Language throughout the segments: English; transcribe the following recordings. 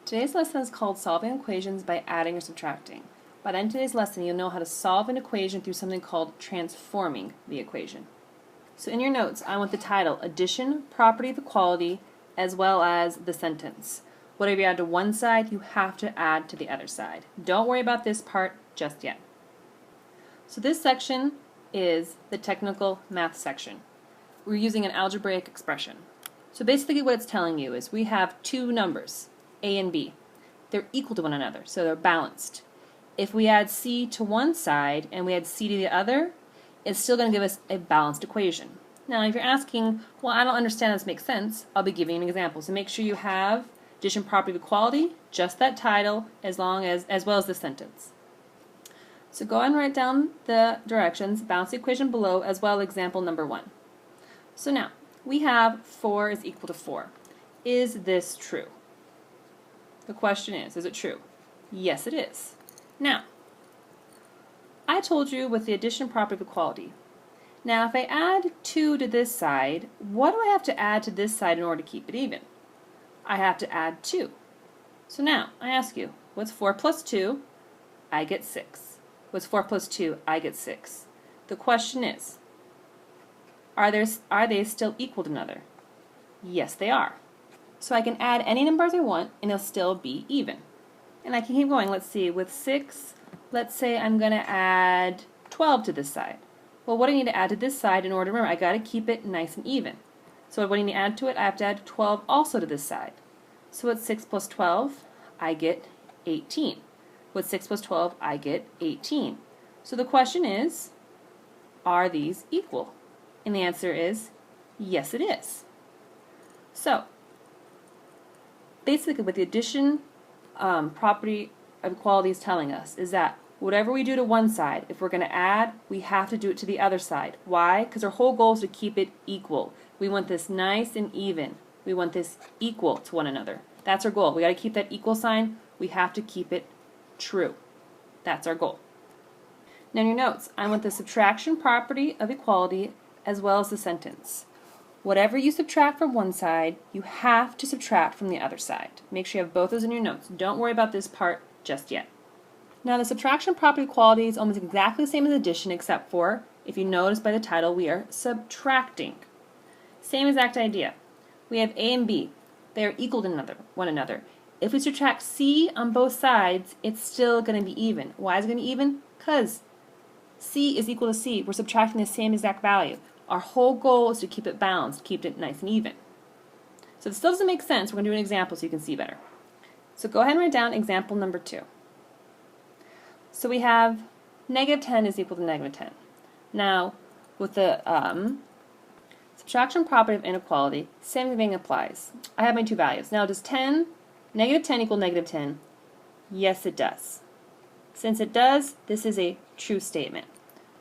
Today's lesson is called Solving Equations by Adding or Subtracting. By the end of today's lesson, you'll know how to solve an equation through something called transforming the equation. So in your notes, I want the title, Addition, Property of Equality, as well as the sentence. Whatever you add to one side, you have to add to the other side. Don't worry about this part just yet. So this section is the technical math section. We're using an algebraic expression. So basically what it's telling you is we have two numbers, A and B. They're equal to one another, so they're balanced. If we add C to one side and we add C to the other, it's still going to give us a balanced equation. Now if you're asking, well, I don't understand how this makes sense, I'll be giving you an example. So make sure you have addition, property of equality, just that title, as well as the sentence. So go ahead and write down the directions, balance the equation below, as well as example number 1. So now, we have 4 is equal to 4. Is this true? The question is it true? Yes, it is. Now, I told you with the addition property of equality. Now, if I add 2 to this side, what do I have to add to this side in order to keep it even? I have to add 2. So now, I ask you, what's 4 plus 2? I get 6. What's 4 plus 2? I get 6. The question is, are they still equal to another? Yes, they are. So I can add any numbers I want and it'll still be even. And I can keep going. Let's see, with 6, let's say I'm going to add 12 to this side. Well, what do I need to add to this side in order to remember? I got to keep it nice and even. So what do you need to add to it? I have to add 12 also to this side. So with 6 plus 12, I get 18. With 6 plus 12, I get 18. So the question is, are these equal? And the answer is, yes it is. So, basically what the addition property of equality is telling us is that whatever we do to one side, if we're going to add, we have to do it to the other side. Why? Because our whole goal is to keep it equal. We want this nice and even. We want this equal to one another. That's our goal. We got to keep that equal sign. We have to keep it true. That's our goal. Now in your notes, I want the subtraction property of equality as well as the sentence. Whatever you subtract from one side, you have to subtract from the other side. Make sure you have both those in your notes. Don't worry about this part just yet. Now the subtraction property of equality is almost exactly the same as addition, except for, if you notice by the title, we are subtracting. Same exact idea. We have A and B. They are equal to one another. If we subtract C on both sides, it's still going to be even. Why is it going to be even? Because C is equal to C. We're subtracting the same exact value. Our whole goal is to keep it balanced, keep it nice and even. So if this still doesn't make sense, we're going to do an example so you can see better. So go ahead and write down example number 2. So we have negative 10 is equal to negative 10. Now, with the subtraction property of inequality, same thing applies. I have my two values. Now, does negative 10 equal negative 10? Yes, it does. Since it does, this is a true statement.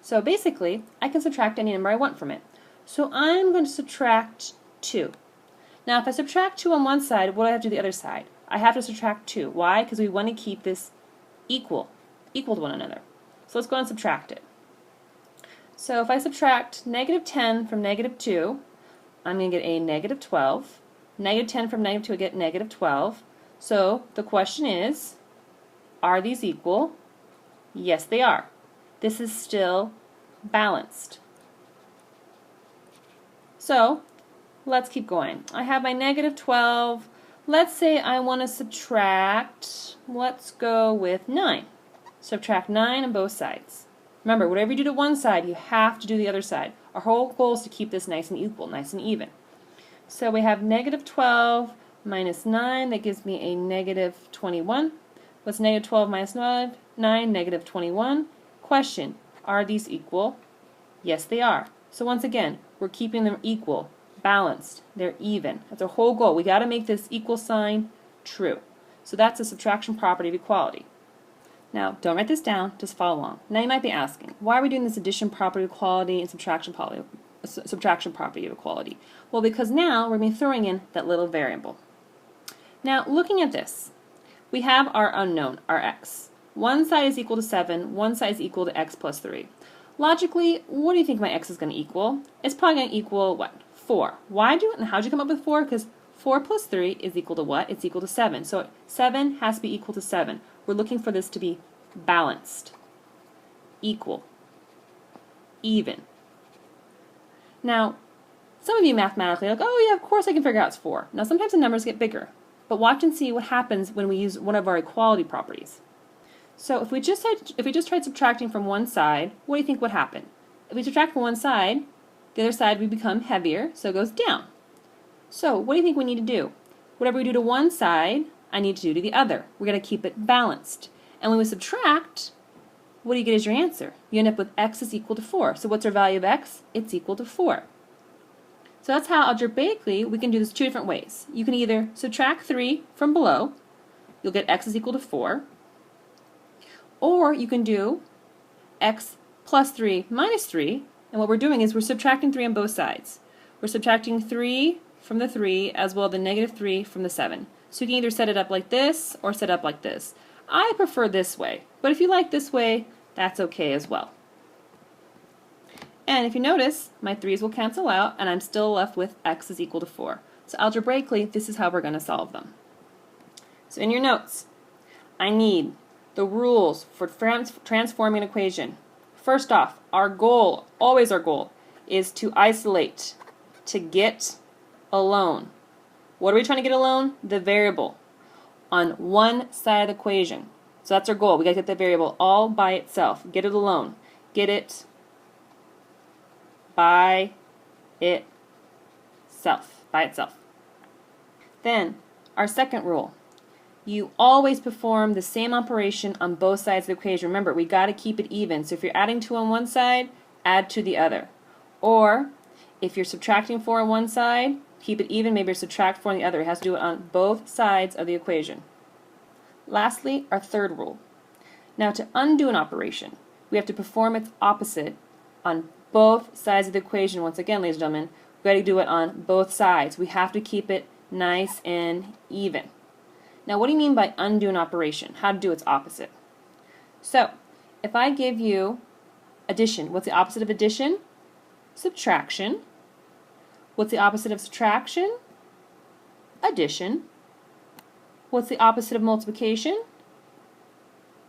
So basically, I can subtract any number I want from it. So I'm going to subtract 2. Now if I subtract 2 on one side, what do I have to do the other side? I have to subtract 2. Why? Because we want to keep this equal to one another. So let's go and subtract it. So if I subtract negative 10 from negative 2, I'm going to get a negative 12. Negative 10 from negative 2, I get negative 12. So the question is, are these equal? Yes, they are. This is still balanced. So, let's keep going. I have my negative 12. Let's say I want to subtract, let's go with 9. Subtract 9 on both sides. Remember, whatever you do to one side, you have to do the other side. Our whole goal is to keep this nice and equal, nice and even. So we have negative 12 minus 9. That gives me a negative 21. What's negative 12 minus 9? Negative 21. Question, are these equal? Yes, they are. So once again, we're keeping them equal, balanced, they're even. That's our whole goal. We got to make this equal sign true. So that's the subtraction property of equality. Now, don't write this down, just follow along. Now you might be asking, why are we doing this addition property of equality and subtraction property of equality? Well, because now we're going to be throwing in that little variable. Now, looking at this, we have our unknown, our x. One side is equal to 7, one side is equal to x plus 3. Logically, what do you think my x is going to equal? It's probably going to equal, what? 4. How'd you come up with 4? Because 4 plus 3 is equal to what? It's equal to 7. So 7 has to be equal to 7. We're looking for this to be balanced, equal, even. Now, some of you mathematically are like, oh yeah, of course I can figure out it's 4. Now sometimes the numbers get bigger, but watch and see what happens when we use one of our equality properties. So if we just tried subtracting from one side, what do you think would happen? If we subtract from one side, the other side would become heavier, so it goes down. So what do you think we need to do? Whatever we do to one side, I need to do to the other. We're going to keep it balanced. And when we subtract, what do you get as your answer? You end up with x is equal to 4. So what's our value of x? It's equal to 4. So that's how algebraically we can do this two different ways. You can either subtract 3 from below, you'll get x is equal to 4, or you can do x plus 3 minus 3, and what we're doing is we're subtracting 3 on both sides. We're subtracting 3 from the 3 as well as the negative 3 from the 7. So you can either set it up like this or set it up like this. I prefer this way, but if you like this way, that's okay as well. And if you notice, my 3's will cancel out, and I'm still left with x is equal to 4. So algebraically, this is how we're going to solve them. So in your notes, I need the rules for transforming an equation. First off, our goal, always our goal, is to isolate, to get alone. What are we trying to get alone? The variable on one side of the equation. So that's our goal. We got to get the variable all by itself. Get it alone. Get it by itself. By itself. Then, our second rule. You always perform the same operation on both sides of the equation. Remember, we got to keep it even. So if you're adding 2 on one side, add to the other. Or, if you're subtracting 4 on one side, keep it even, maybe subtract 4 on the other. It has to do it on both sides of the equation. Lastly, our third rule. Now to undo an operation, we have to perform its opposite on both sides of the equation. Once again, ladies and gentlemen, we've got to do it on both sides. We have to keep it nice and even. Now what do you mean by undo an operation? How to do its opposite? So, if I give you addition, what's the opposite of addition? Subtraction. What's the opposite of subtraction? Addition. What's the opposite of multiplication?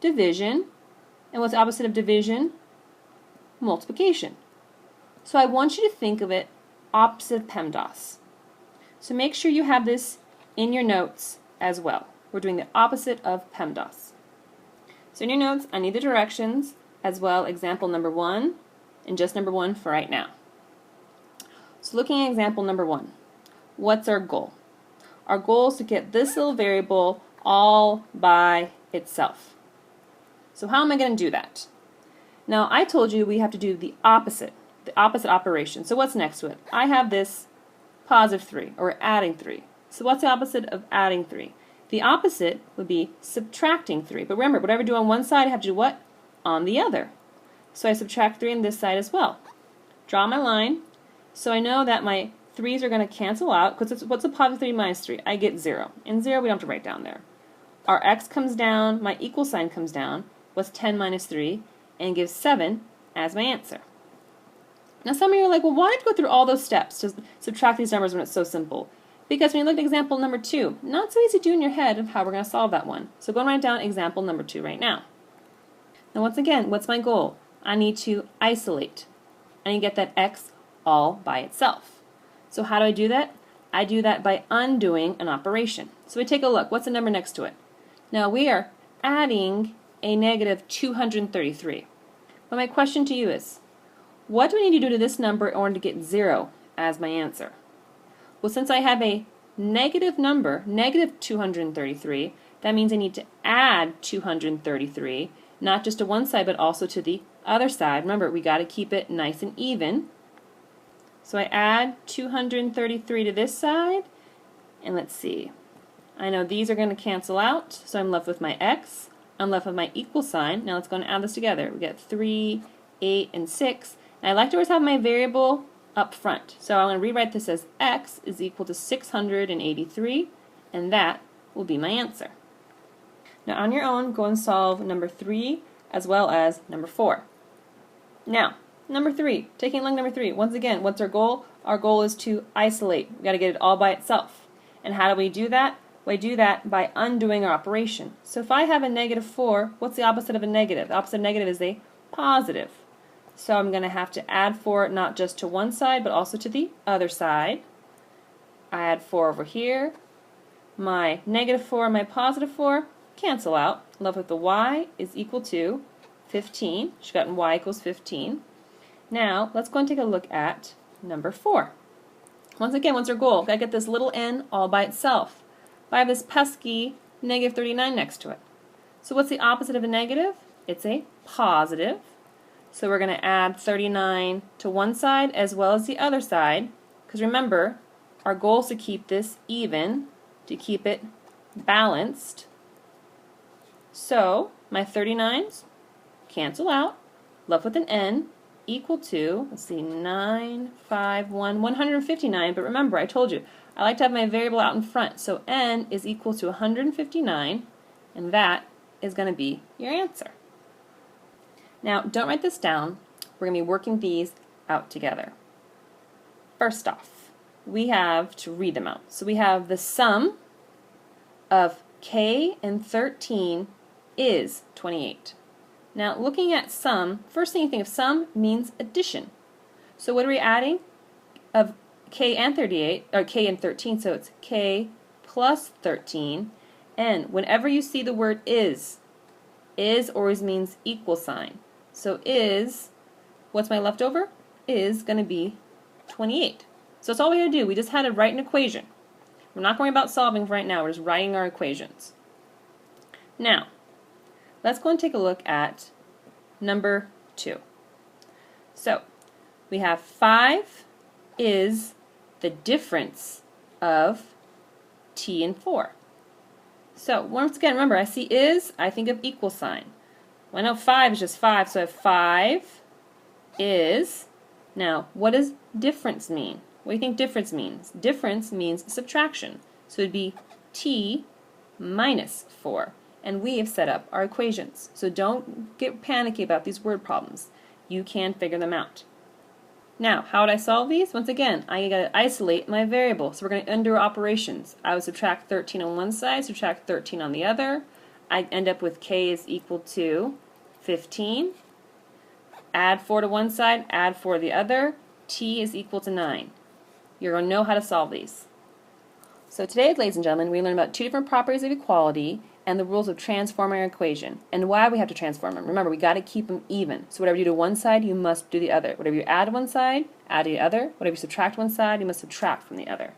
Division. And what's the opposite of division? Multiplication. So I want you to think of it opposite of PEMDAS. So make sure you have this in your notes as well. We're doing the opposite of PEMDAS. So in your notes, I need the directions as well, example number 1 and just number 1 for right now. So looking at example number 1, what's our goal? Our goal is to get this little variable all by itself. So how am I going to do that? Now I told you we have to do the opposite operation. So what's next to it? I have this positive 3, or adding 3. So what's the opposite of adding 3? The opposite would be subtracting 3. But remember, whatever I do on one side, I have to do what? On the other. So I subtract 3 on this side as well. Draw my line. So I know that my 3's are going to cancel out, because what's a positive 3 minus 3? I get 0. And 0 we don't have to write down there. Our x comes down, my equal sign comes down. What's 10 minus 3? And gives 7 as my answer. Now some of you are like, well, why did you go through all those steps to subtract these numbers when it's so simple? Because when you look at example number 2, not so easy to do in your head of how we're going to solve that one. So go and write down example number 2 right now. Now once again, what's my goal? I need to isolate. I need to get that x all by itself. So how do I do that? I do that by undoing an operation. So we take a look. What's the number next to it? Now we are adding a negative 233. But my question to you is, what do I need to do to this number in order to get 0 as my answer? Well, since I have a negative number, negative 233, that means I need to add 233, not just to one side but also to the other side. Remember, we got to keep it nice and even. So I add 233 to this side, and let's see. I know these are going to cancel out, so I'm left with my x. I'm left with my equal sign. Now let's go and add this together. We get 3, 8, and 6. And I like to always have my variable up front. So I'm going to rewrite this as x is equal to 683, and that will be my answer. Now on your own, go and solve number 3 as well as number 4. Now, number 3, taking a look at number 3, once again, what's our goal? Our goal is to isolate. We've got to get it all by itself. And how do we do that? We do that by undoing our operation. So if I have a negative 4, what's the opposite of a negative? The opposite of negative is a positive. So I'm going to have to add 4 not just to one side, but also to the other side. I add 4 over here. My negative 4 and my positive 4 cancel out. Left with the y is equal to 15. She's gotten y equals 15. Now, let's go and take a look at number 4. Once again, what's our goal? We've got to get this little n all by itself. But I have this pesky negative 39 next to it. So what's the opposite of a negative? It's a positive. So we're going to add 39 to one side as well as the other side. Because remember, our goal is to keep this even, to keep it balanced. So my 39s cancel out, left with an n, equal to, let's see, 159. But remember, I told you, I like to have my variable out in front. So n is equal to 159, and that is going to be your answer. Now, don't write this down. We're going to be working these out together. First off, we have to read them out. So we have the sum of k and 13 is 28. Now, looking at sum, first thing you think of sum means addition. So what are we adding? Of k and 38, or k and 13, so it's k plus 13. And whenever you see the word is always means equal sign. So is, what's my leftover? Is going to be 28. So that's all we had to do. We just had to write an equation. We're not going about solving right now. We're just writing our equations. Now, let's go and take a look at number 2. So, we have 5 is the difference of t and 4. So, once again, remember, I see is, I think of equal sign. Well, I know 5 is just 5, so I have 5 is. Now, what does difference mean? What do you think difference means? Difference means subtraction. So it would be t minus 4. And we have set up our equations. So don't get panicky about these word problems. You can figure them out. Now, how would I solve these? Once again, I got to isolate my variable. So we're going to undo our operations. I would subtract 13 on one side, subtract 13 on the other. I end up with k is equal to 15. Add 4 to one side, add 4 to the other. T is equal to 9. You're going to know how to solve these. So today, ladies and gentlemen, we learned about 2 different properties of equality and the rules of transforming our equation and why we have to transform them. Remember, we got to keep them even. So whatever you do to one side, you must do the other. Whatever you add to one side, add to the other. Whatever you subtract one side, you must subtract from the other.